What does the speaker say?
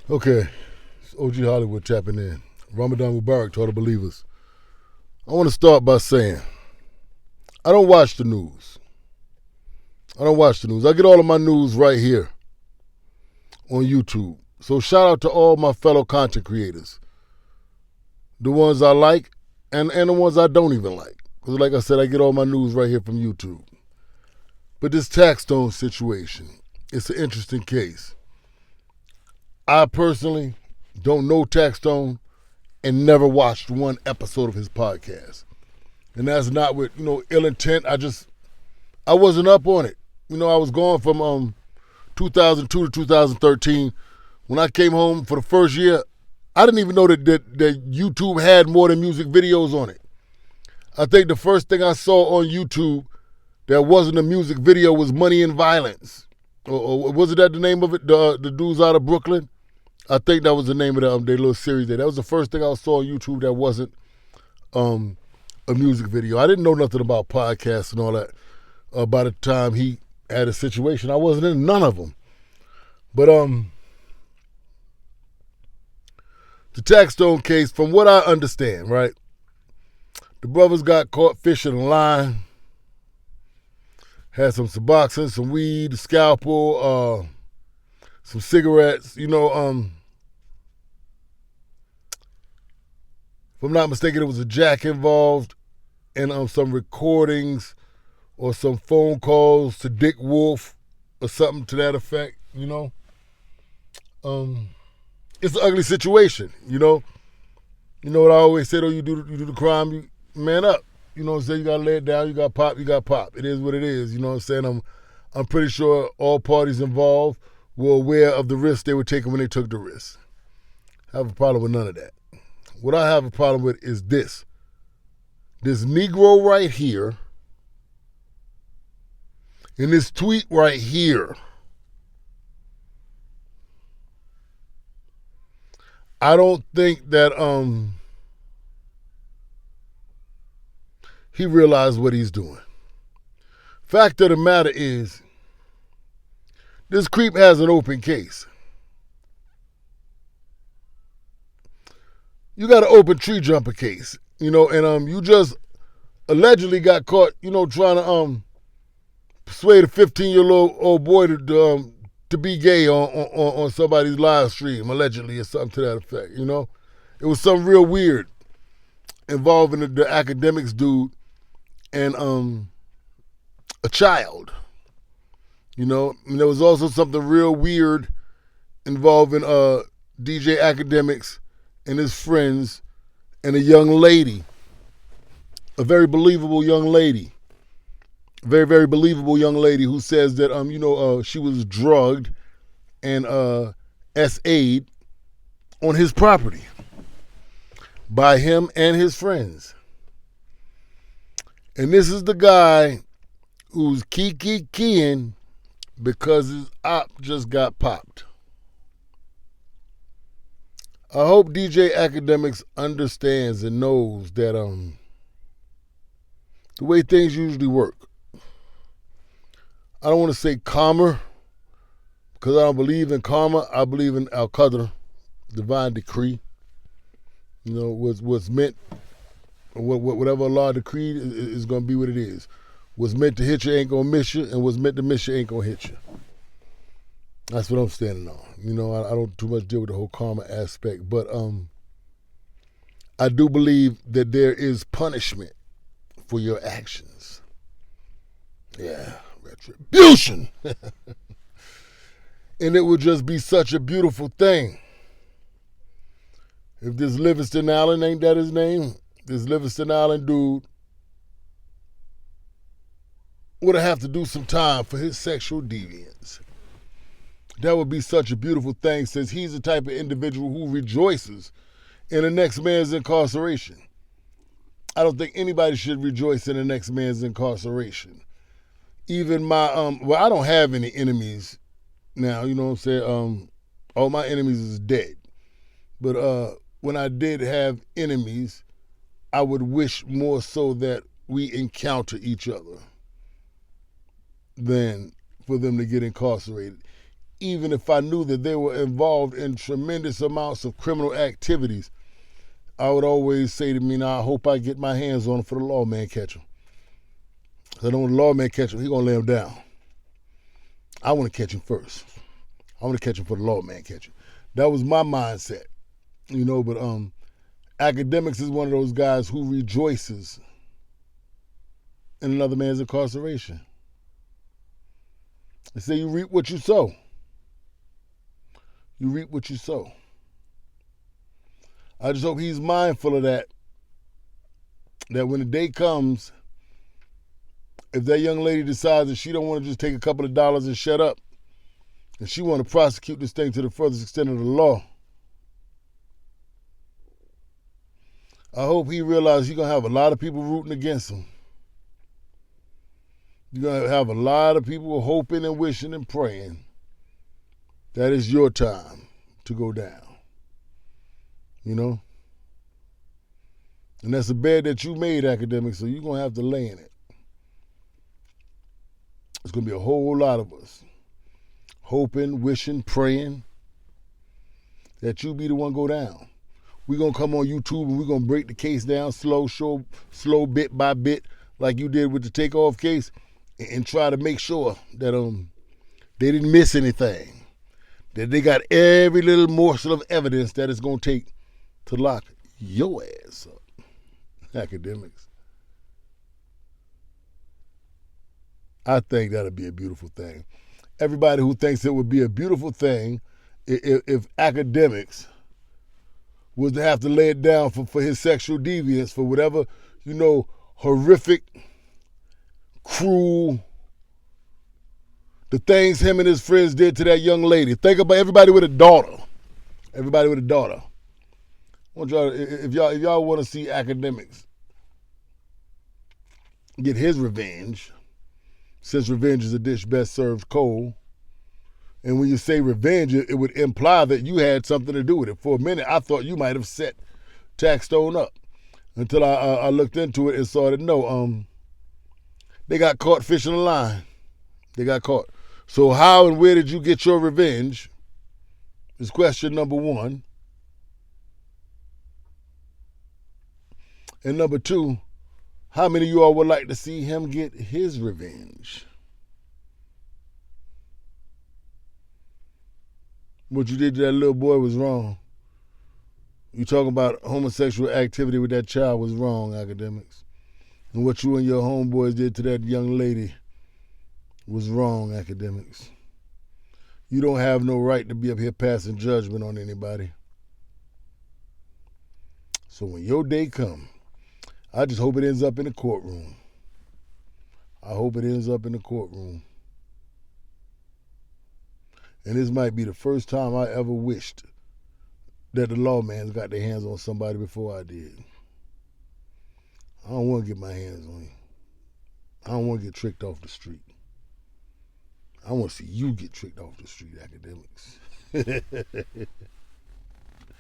Okay, it's OG Hollywood tapping in. Ramadan Mubarak to all the believers. I want to start by saying I don't watch the news. I get all of my news right here on YouTube. So shout out to all my fellow content creators. The ones I like and the ones I don't even like. Because like I said, I get all my news right here from YouTube. But this Taxstone situation, it's an interesting case. I personally don't know Taxstone and never watched one episode of his podcast. And that's not with, ill intent. I wasn't up on it. I was gone from 2002 to 2013. When I came home for the first year, I didn't even know that YouTube had more than music videos on it. I think the first thing I saw on YouTube that wasn't a music video was Money and Violence. Or wasn't that the name of it? The dudes out of Brooklyn? I think that was the name of their little series there. That was the first thing I saw on YouTube that wasn't a music video. I didn't know nothing about podcasts and all that. By the time he had a situation, I wasn't in none of them. But the Taxstone case, from what I understand, right? The brothers got caught fishing a line, had some Suboxone, some weed, a scalpel, some cigarettes. If I'm not mistaken, it was a jack involved, and some recordings or some phone calls to Dick Wolf or something to that effect. It's an ugly situation. You know what I always say though, you do the crime, you man up. You know what I'm saying? You gotta lay it down, you got pop. It is what it is. You know what I'm saying? I'm pretty sure all parties involved were aware of the risk they were taking when they took the risk. I have a problem with none of that. What I have a problem with is this. This Negro right here, in this tweet right here, I don't think that he realized what he's doing. Fact of the matter is, this creep has an open case. You got an open tree jumper case, and you just allegedly got caught, trying to persuade a 15-year-old boy to be gay on somebody's live stream, allegedly, or something to that effect. It was something real weird involving the Akademiks dude and a child. And there was also something real weird involving DJ Akademiks and his friends and a young lady, a very believable young lady, very, very believable young lady who says that, she was drugged and SA'd on his property by him and his friends. And this is the guy who's keying because his op just got popped. I hope DJ Akademiks understands and knows that the way things usually work. I don't want to say karma, because I don't believe in karma. I believe in al-qadr, divine decree. What's meant, whatever Allah decreed is going to be what it is. What's meant to hit you ain't going to miss you, and what's meant to miss you ain't going to hit you. That's what I'm standing on. I don't too much deal with the whole karma aspect, but I do believe that there is punishment for your actions. Yeah, retribution. And it would just be such a beautiful thing if this Livingston Allen, ain't that his name? This Livingston Allen dude would have to do some time for his sexual deviance. That would be such a beautiful thing, since he's the type of individual who rejoices in the next man's incarceration. I don't think anybody should rejoice in the next man's incarceration. Even my, I don't have any enemies now, you know what I'm saying? All my enemies is dead. But when I did have enemies, I would wish more so that we encounter each other than for them to get incarcerated. even if I knew that they were involved in tremendous amounts of criminal activities, I would always say to me, now I hope I get my hands on him for the lawman catch him. Because I know when the lawman catch him, he's going to lay him down. I want to catch him first. I want to catch him for the lawman catch him. That was my mindset, you know, but Akademiks is one of those guys who rejoices in another man's incarceration. They say you reap what you sow. You reap what you sow. I just hope he's mindful of that. That when the day comes, if that young lady decides that she don't want to just take a couple of dollars and shut up, and she want to prosecute this thing to the furthest extent of the law, I hope he realizes he's going to have a lot of people rooting against him. You're going to have a lot of people hoping and wishing and praying that it's your time to go down. You know? And that's a bed that you made, Akademiks, so you're going to have to lay in it. It's going to be a whole lot of us hoping, wishing, praying that you be the one go down. We're going to come on YouTube and we're going to break the case down slow bit by bit like you did with the takeoff case and try to make sure that they didn't miss anything, that they got every little morsel of evidence that it's going to take to lock your ass up. Akademiks. I think that'll be a beautiful thing. Everybody who thinks it would be a beautiful thing if Akademiks was to have to lay it down for his sexual deviance, for whatever, you know, horrific, cruel, the things him and his friends did to that young lady. Think about everybody with a daughter. Everybody with a daughter. I want y'all, if y'all want to see Akademiks get his revenge, since revenge is a dish best served cold, and when you say revenge, it would imply that you had something to do with it. For a minute, I thought you might have set Taxstone up until I looked into it and saw that no, they got caught fishing a line. They got caught. So how and where did you get your revenge is question number one. And number two, how many of you all would like to see him get his revenge? What you did to that little boy was wrong. You talking about homosexual activity with that child was wrong, Akademiks. And what you and your homeboys did to that young lady was wrong, Akademiks. You don't have no right to be up here passing judgment on anybody. So when your day comes, I just hope it ends up in the courtroom. I hope it ends up in the courtroom. And this might be the first time I ever wished that the lawman's got their hands on somebody before I did. I don't want to get my hands on you. I don't want to get tricked off the street. I want to see you get tricked off the street, Akademiks.